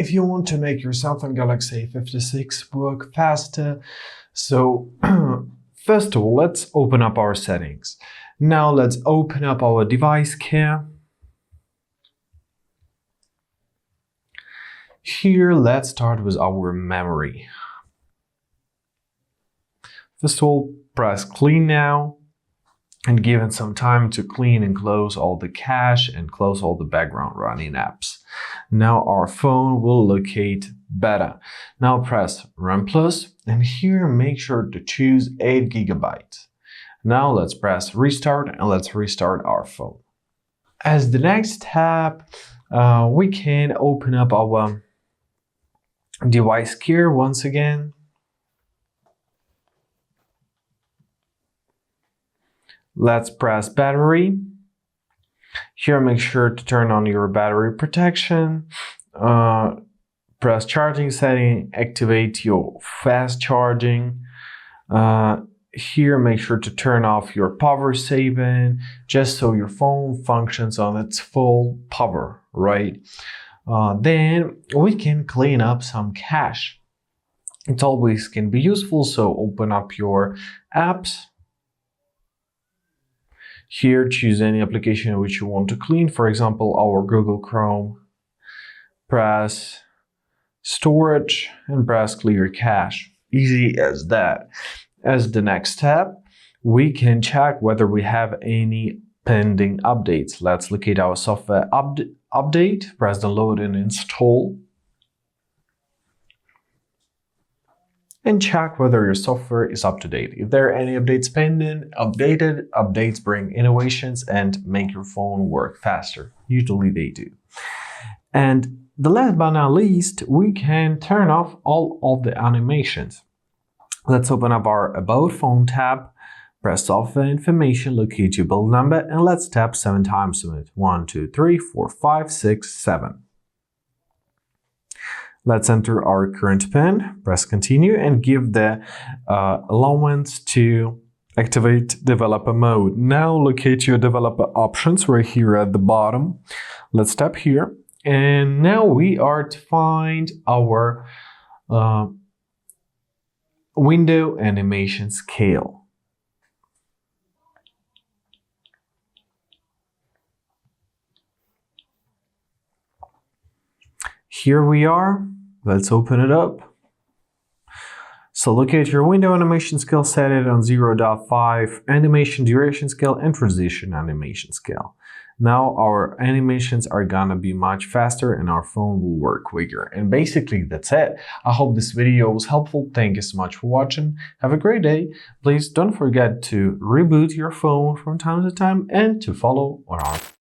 if you want to make your Samsung Galaxy A56 work faster, so first of all, let's open up our settings. Now let's open up our device care. Here, let's start with our memory. First of all, press clean now and give it some time to clean and close all the cache and close all the background running apps. Now our phone will locate better. Now press Run Plus and here make sure to choose 8 GB. Now let's press Restart and let's restart our phone. As the next step, we can open up our device care once again. Let's press battery. Here make sure to turn on your battery protection. Press charging setting, activate your fast charging. Here make sure to turn off your power saving, just so your phone functions on its full power, right? Then we can clean up some cache. It always can be useful, so open up your apps. Here, choose any application which you want to clean, for example, our Google Chrome. Press Storage and press Clear Cache. Easy as that. As the next step, we can check whether we have any pending updates. Let's locate our software update, press download and install. And check whether your software is up to date. If there are any updates pending, updates bring innovations and make your phone work faster. Usually they do. And the last but not least, we can turn off all of the animations. Let's open up our About Phone tab, press Software Information, locate your build number, and let's tap 7 times on it. 1, 2, 3, 4, 5, 6, 7. Let's enter our current PIN, press continue and give the allowance to activate developer mode. Now locate your developer options right here at the bottom. Let's tap here and now we are to find our window animation scale. Here we are. Let's open it up. So locate your window animation scale, set it on 0.5, animation duration scale, and transition animation scale. Now our animations are gonna be much faster and our phone will work quicker. And basically that's it. I hope this video was helpful. Thank you so much for watching. Have a great day. Please don't forget to reboot your phone from time to time and to follow on our